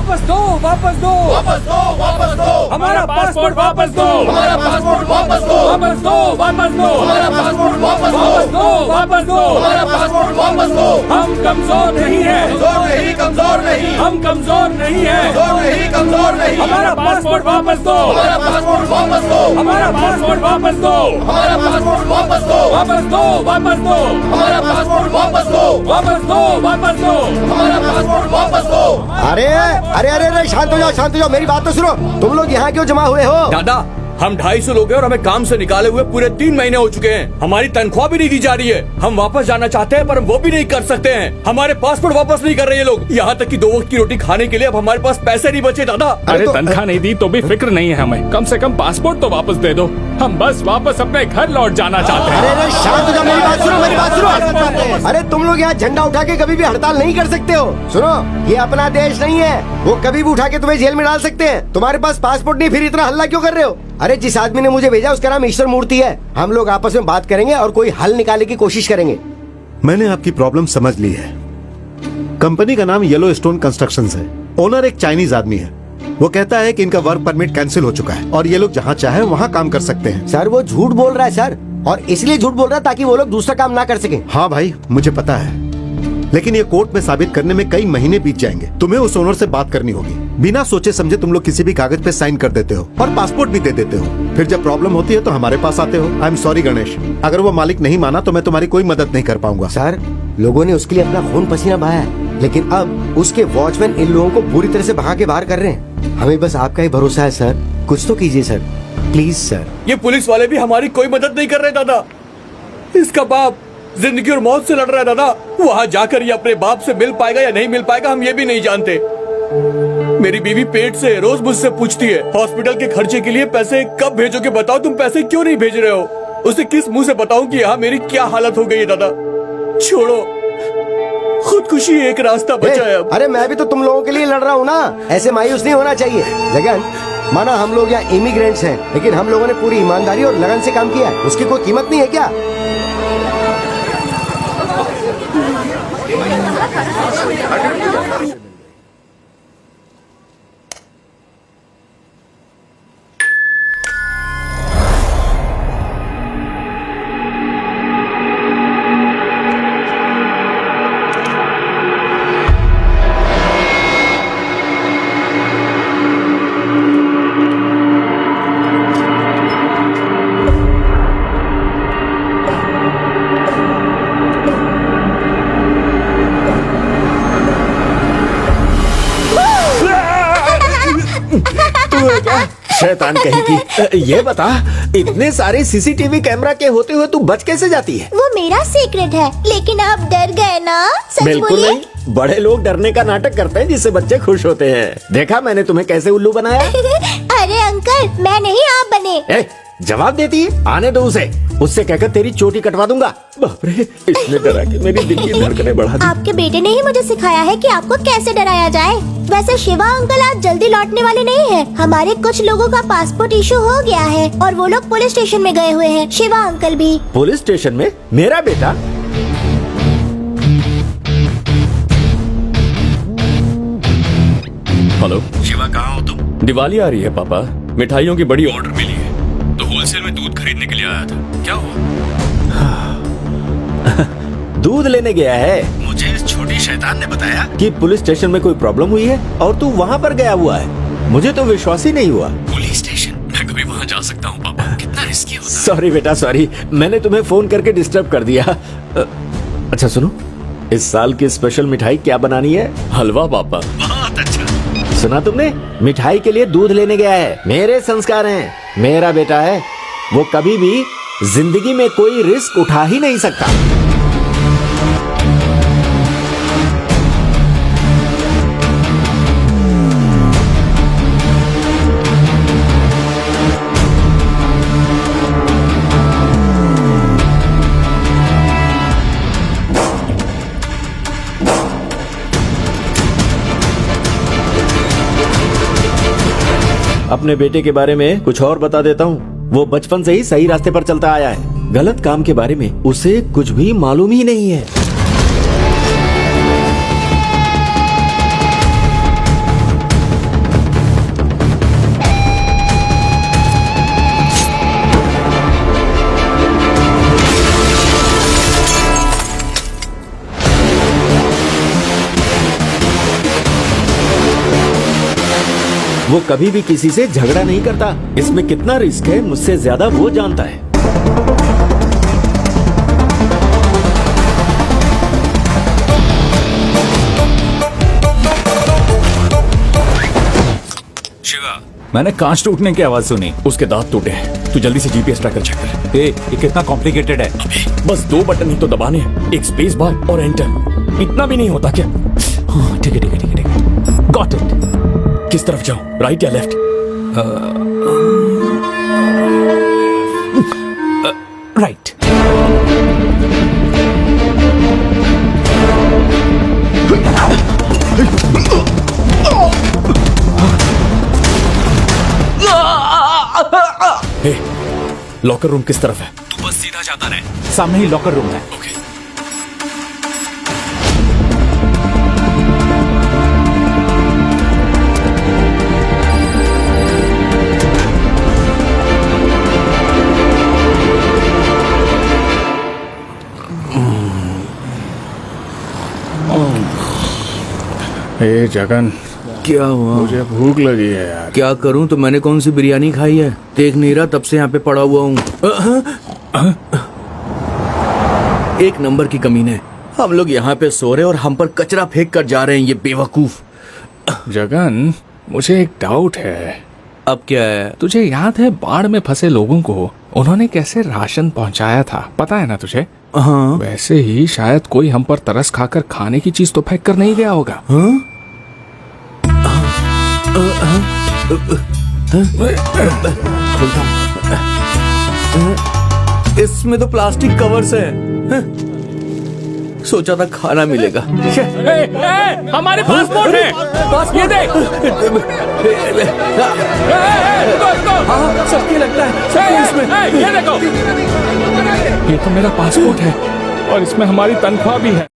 वापस दो, वापस दो, वापस दो, वापस दो, हमारा पासपोर्ट वापस दो, हमारा पासपोर्ट वापस दो, वापस दो, वापस दो, हमारा पासपोर्ट वापस दो, वापस दो, वापस दो, हमारा पासपोर्ट वापस दो। हम कमजोर नहीं है, कमजोर नहीं, कमजोर नहीं, हम कमजोर नहीं है, कमजोर नहीं, कमजोर नहीं, हमारा पासपोर्ट वापस दो, हमारा पासपोर्ट वापस दो, हमारा पासपोर्ट वापस दो, हमारा पासपोर्ट वापस दो, वापस दो, वापस दो, हमारा पासपोर्ट वापस दो, वापस दो, वापस दो, हमारा पासपोर्ट वापस दो। अरे अरे अरे अरे शांत हो जाओ, शांत हो जाओ, मेरी बात तो सुनो। तुम लोग यहाँ क्यों जमा हुए हो? दादा हम 250 लोग हैं और हमें काम से निकाले हुए पूरे 3 महीने हो चुके हैं। हमारी तनख्वाह भी नहीं दी जा रही है। हम वापस जाना चाहते हैं पर हम वो भी नहीं कर सकते हैं। हमारे पासपोर्ट वापस नहीं कर रहे ये लोग। यहाँ तक कि 2 वक्त की रोटी खाने के लिए अब हमारे पास पैसे नहीं बचे दादा। अरे तनख्वाह नहीं दी तो भी फिक्र नहीं है हमें, कम से कम पासपोर्ट तो वापस दे दो। हम बस वापस अपने घर लौट जाना चाहते हैं। अरे अरे शांत हो जाओ, मेरी बात सुनो, मेरी बात सुनो। अरे तुम लोग यहाँ झंडा उठा के कभी भी हड़ताल नहीं कर सकते हो। सुनो, ये अपना देश नहीं है, वो कभी भी उठा के तुम्हें जेल में डाल सकते हैं। तुम्हारे पास पासपोर्ट नहीं, फिर इतना हल्ला क्यों कर रहे हो? अरे जिस आदमी ने मुझे भेजा उसका नाम ईश्वर मूर्ति है। हम लोग आपस में बात करेंगे और कोई हल निकालने की कोशिश करेंगे। मैंने आपकी प्रॉब्लम समझ ली है। कंपनी का नाम येलो स्टोन कंस्ट्रक्शंस है। ओनर एक चाइनीज आदमी है। वो कहता है कि इनका वर्क परमिट कैंसिल हो चुका है और ये लोग जहाँ चाहे वहाँ काम कर सकते हैं। सर वो झूठ बोल रहा है सर, और इसलिए झूठ बोल रहा है ताकि वो लोग दूसरा काम ना कर सके। हाँ भाई मुझे पता है, लेकिन ये कोर्ट में साबित करने में कई महीने बीत जाएंगे। तुम्हें उस ओनर से बात करनी होगी। बिना सोचे समझे तुम लोग किसी भी कागज पे साइन कर देते हो और पासपोर्ट भी दे देते हो। फिर जब प्रॉब्लम होती है तो हमारे पास आते हो। आई एम सॉरी गणेश, अगर वो मालिक नहीं माना तो मैं तुम्हारी कोई मदद नहीं कर पाऊंगा। सर लोगों ने उसके लिए अपना खून पसीना बहाया है, लेकिन अब उसके वॉचमैन इन लोगों को बुरी तरह से भगा के बाहर कर रहे हैं। हमें बस आपका ही भरोसा है सर, कुछ तो कीजिए सर, प्लीज सर। ये पुलिस वाले भी हमारी कोई मदद नहीं कर रहे दादा। इसका बाप जिंदगी और मौत से लड़ रहा है दादा। वहाँ जाकर ये अपने बाप से मिल पाएगा या नहीं मिल पाएगा हम ये भी नहीं जानते। मेरी बीवी पेट से रोज मुझसे पूछती है हॉस्पिटल के खर्चे के लिए पैसे कब भेजोगे, बताओ तुम पैसे क्यों नहीं भेज रहे हो। उसे किस मुंह से बताऊं कि यहाँ मेरी क्या हालत हो गई है दादा। छोड़ो, खुदकुशी एक रास्ता बचा है अब। अरे मैं भी तो तुम लोगों के लिए लड़ रहा हूँ ना, ऐसे मायूस नहीं होना चाहिए। जगन माना हम लोग यहाँ इमिग्रेंट्स हैं, लेकिन हम लोगों ने पूरी ईमानदारी और लगन से काम किया है, उसकी कोई कीमत नहीं है क्या? शैतान कहीं की। ये बता, इतने सारे सीसीटीवी कैमरा के होते हुए तू बच कैसे जाती है? वो मेरा सीक्रेट है, लेकिन आप डर गए ना? सच बिल्कुल बोलिए। नहीं, बड़े लोग डरने का नाटक करते हैं जिससे बच्चे खुश होते हैं। देखा मैंने तुम्हें कैसे उल्लू बनाया? अरे अंकल, मैं नहीं, आप बने। जवाब देती है, आने दो उसे। उससे कहकर तेरी चोटी कटवा दूंगा। बाप रे, इसने डरा के मेरी दिल की धड़कनें बढ़ा दी। आपके बेटे ने ही मुझे सिखाया है कि आपको कैसे डराया जाए। वैसे शिवा अंकल आज जल्दी लौटने वाले नहीं हैं। हमारे कुछ लोगों का पासपोर्ट इशू हो गया है और वो लोग पुलिस स्टेशन में गए हुए हैं। शिवा अंकल भी। पुलिस स्टेशन में? मेरा बेटा? हेलो शिवा, कहाँ हो तुम? दिवाली आ रही है पापा, मिठाइयों की बड़ी ऑर्डर मिली है तो होलसेल में दूध खरीदने के लिए आया था। क्या हुआ? दूध लेने गया है। मुझे इस छोटी शैतान ने बताया कि पुलिस स्टेशन में कोई प्रॉब्लम हुई है और तू वहाँ पर गया हुआ है। मुझे तो विश्वास ही नहीं हुआ। Police station? मैं कभी वहाँ जा सकता हूँ पापा? कितना रिस्की होता है। सॉरी बेटा सॉरी, मैंने तुम्हें फोन करके डिस्टर्ब कर दिया। अच्छा सुनो, इस साल की स्पेशल मिठाई क्या बनानी है? हलवा पापा। बहुत अच्छा। सुना तुमने? मिठाई के लिए दूध लेने गया है। मेरे संस्कार हैं, मेरा बेटा है, वो कभी भी जिंदगी में कोई रिस्क उठा ही नहीं सकता। अपने बेटे के बारे में कुछ और बता देता हूँ। वो बचपन से ही सही रास्ते पर चलता आया है। गलत काम के बारे में उसे कुछ भी मालूम ही नहीं है। वो कभी भी किसी से झगड़ा नहीं करता। इसमें कितना रिस्क है मुझसे ज्यादा वो जानता है। मैंने कांच टूटने की आवाज सुनी। उसके दांत टूटे हैं। तू जल्दी से जीपीएस ट्रैकर चेक कर। ये कितना कॉम्प्लिकेटेड है। बस 2 बटन ही तो दबाने हैं, एक स्पेस बार और एंटर। इतना भी नहीं होता क्या? हाँ, ठीक है ठीक है ठीक है ठीक है, गॉट इट। किस तरफ जाऊं, राइट या लेफ्ट? राइट। हे, लॉकर रूम किस तरफ है? बस सीधा जाता रहे, सामने ही लॉकर रूम है। ओके। हे जगन, क्या हुआ? मुझे भूख लगी है यार। क्या करूं? तो मैंने कौन सी बिरयानी खाई है, देख नहीं रहा तब से यहाँ पे पड़ा हुआ हूँ। एक नंबर की कमीने। हम लोग यहाँ पे सो रहे और हम पर कचरा फेंक कर जा रहे हैं, ये बेवकूफ। जगन, मुझे एक डाउट है। अब क्या है? तुझे याद है बाढ़ में फंसे लोगों को उन्होंने कैसे राशन पहुंचाया था? पता है ना तुझे? हाँ। वैसे ही शायद कोई हम पर तरस खाकर खाने की चीज तो फेंक कर नहीं गया होगा। हाँ? इसमें तो प्लास्टिक कवर्स है। सोचा था खाना मिलेगा। हमारे पासपोर्ट है, ये देख। सबके लगता है इसमें। ये देखो, ये तो मेरा पासपोर्ट है और इसमें हमारी तनख्वाह भी है।